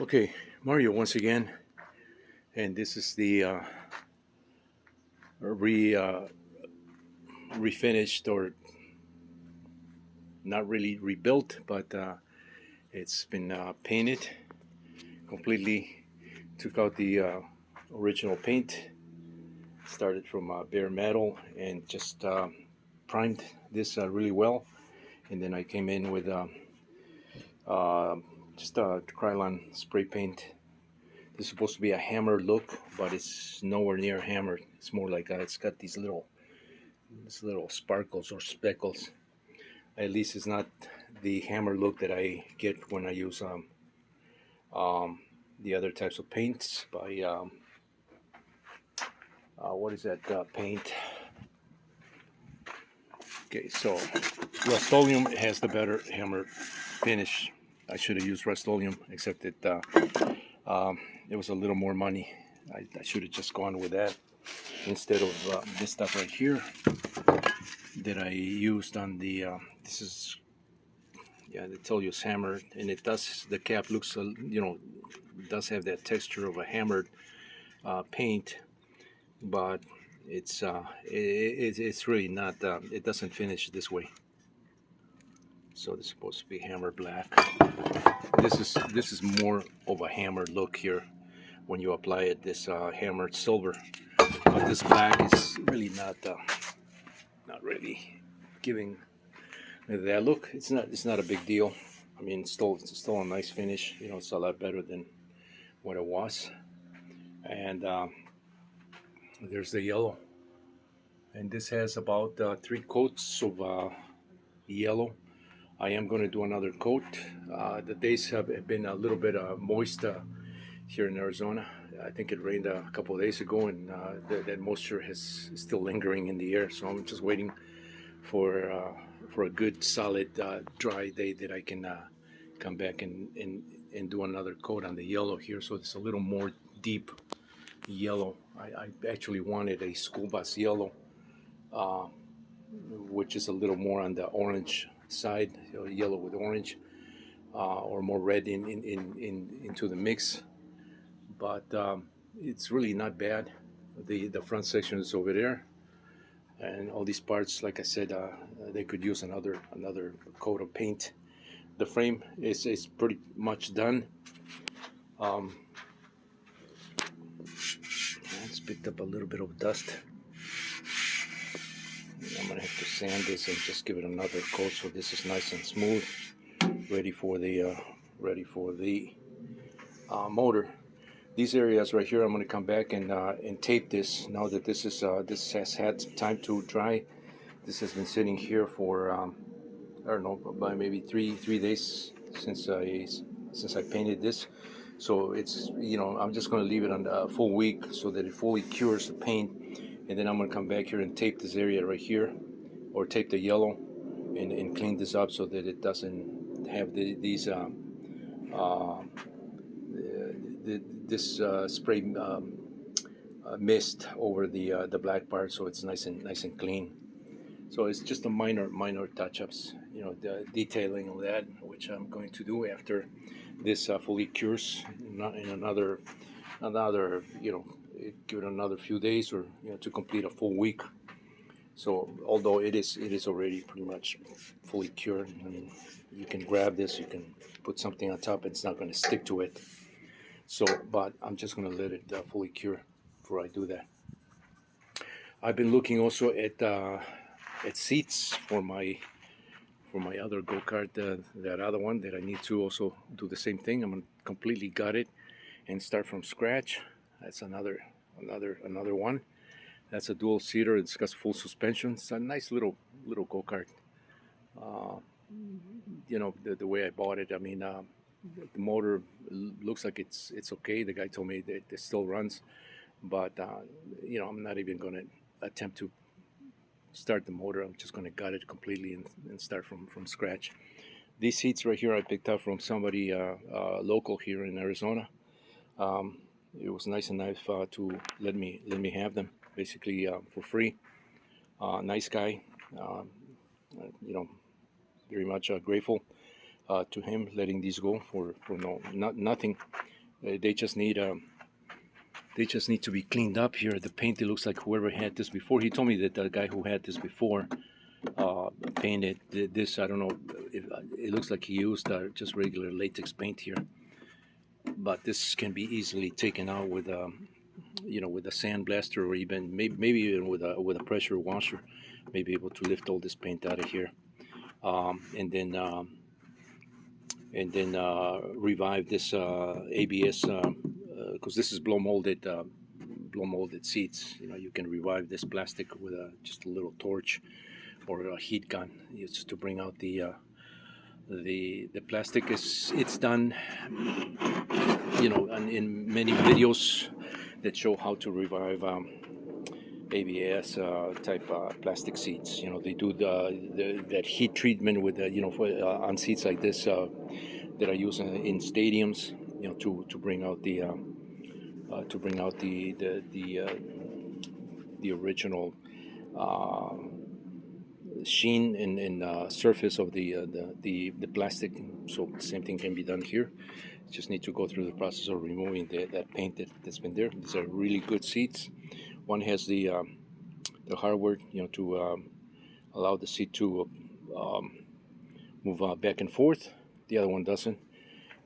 Okay, Mario once again, and this is the re refinished or not really rebuilt, but it's been painted completely. Took out the original paint, started from bare metal, and just primed this really well. And then I came in with uh, just Krylon spray paint. This is supposed to be a hammered look, but it's nowhere near hammered. It's more like it's got these little sparkles or speckles. At least it's not the hammer look that I get when I use um, the other types of paints by what is that paint? Okay, so Rust-Oleum has the better hammer finish. I should have used Rust-Oleum, except that it was a little more money. I should have just gone with that instead of this stuff right here that I used on the. This is, yeah, they tell you it's hammered, and it does. The cap looks, does have that texture of a hammered paint, but it's really not. It doesn't finish this way. So it's supposed to be hammer black. This is more of a hammered look here when you apply it. This hammered silver, but this black is really not really giving that look. It's not a big deal. I mean, it's still a nice finish. It's a lot better than what it was. And there's the yellow, and this has about 3 coats of yellow. I am going to do another coat. The days have been a little bit moist here in Arizona. I think it rained a couple of days ago, and that moisture is still lingering in the air. So I'm just waiting for a good, solid, dry day that I can come back and do another coat on the yellow here. So it's a little more deep yellow. I actually wanted a school bus yellow, uh, which is a little more on the orange side, yellow with orange, or more red into the mix. But it's really not bad. The front section is over there, and all these parts, like I said, they could use another coat of paint. The frame is pretty much done. Um, it's picked up a little bit of dust. I'm gonna have to sand this and just give it another coat so this is nice and smooth, ready for the motor. These areas right here, I'm gonna come back and tape this now that this has had some time to dry. This has been sitting here for I don't know, by maybe three days since I painted this. So I'm just gonna leave it on a full week so that it fully cures the paint, and then I'm gonna come back here and tape this area right here, or tape the yellow, and clean this up so that it doesn't have these uh, this spray mist over the black part, so it's nice and clean. So it's just a minor touch-ups, the detailing of that, which I'm going to do after this fully cures, not in another give it another few days, or to complete a full week. So although it is already pretty much fully cured, I mean, you can grab this, you can put something on top, it's not going to stick to it. So, but I'm just going to let it fully cure before I do that. I've been looking also at seats for my other go-kart, that other one that I need to also do the same thing. I'm gonna completely gut it and start from scratch. That's another one. That's a dual seater. It's got full suspension. It's a nice little go-kart. Uh, the way I bought it. I mean, the motor looks like it's okay. The guy told me that it still runs, but I'm not even gonna attempt to start the motor. I'm just gonna gut it completely and start from scratch. These seats right here I picked up from somebody local here in Arizona. Um, it was nice enough to let me have them basically for free. Nice guy, uh, you know, very much grateful. to him, letting these go for no nothing. They just need to be cleaned up here. The paint, it looks like whoever had this before. He told me that the guy who had this before painted this. I don't know. It looks like he used just regular latex paint here, but this can be easily taken out with with a sandblaster, or even maybe even with a pressure washer. Maybe able to lift all this paint out of here, and then revive this ABS, because this is blow molded seats. You can revive this plastic with just a little torch or a heat gun, just to bring out the plastic. It's done, in many videos that show how to revive ABS type plastic seats. They do that heat treatment with on seats like this that are used in stadiums. To bring out the original sheen and surface of the plastic. So the same thing can be done here. Just need to go through the process of removing that paint that's been there. These are really good seats. One has the hardware, to allow the seat to move back and forth. The other one doesn't.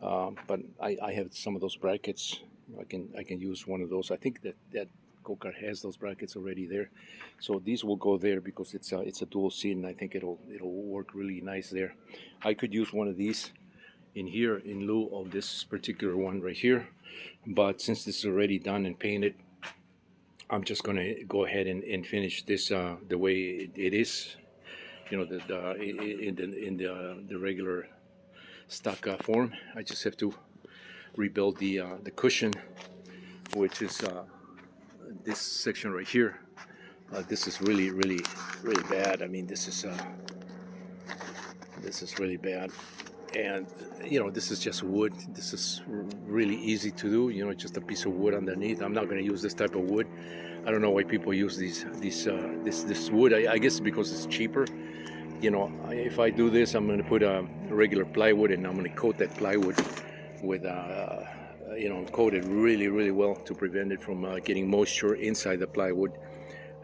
But I have some of those brackets. I can use one of those. I think that go-kart has those brackets already there. So these will go there because it's a dual seat, and I think it'll work really nice there. I could use one of these in here in lieu of this particular one right here, but since this is already done and painted, I'm just going to go ahead and finish this the way it is, in the regular stock form. I just have to rebuild the cushion, which is this section right here. This is really bad. I mean, this is really bad. And this is just wood. This is really easy to do. Just a piece of wood underneath. I'm not going to use this type of wood. I don't know why people use this wood. I guess because it's cheaper. If I do this, I'm going to put a regular plywood, and I'm going to coat that plywood with coat it really well to prevent it from getting moisture inside the plywood,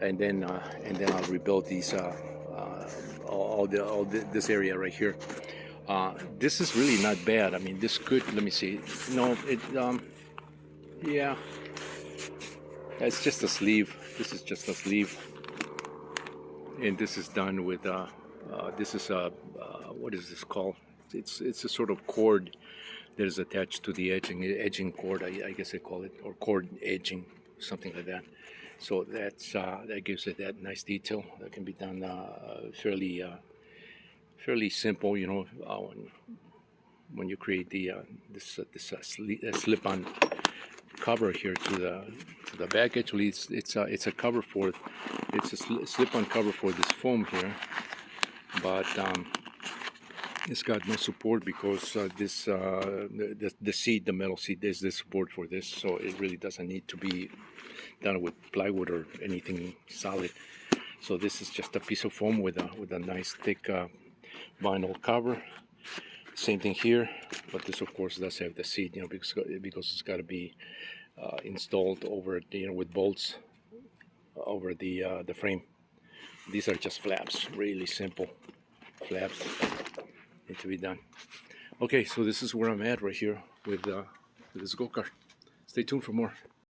and then I'll rebuild these this area right here. This is really not bad. I mean, this could, let me see. No, yeah, it's just a sleeve. This is just a sleeve, and this is done with this is what is this called? It's a sort of cord that is attached to the edging cord, I guess they call it, or cord edging, something like that. So that gives it that nice detail. That can be done fairly simple, when you create the this slip-on cover here to the back. Actually, it's a cover for slip-on cover for this foam here, but it's got no support because this the seat, the metal seat, there's this support for this, so it really doesn't need to be done with plywood or anything solid. So this is just a piece of foam with a nice thick vinyl cover. Same thing here, but this of course does have the seat, because it's got to be installed over, with bolts over the frame. These are just flaps, really simple flaps need to be done. Okay, so this is where I'm at right here with this go-kart. Stay tuned for more.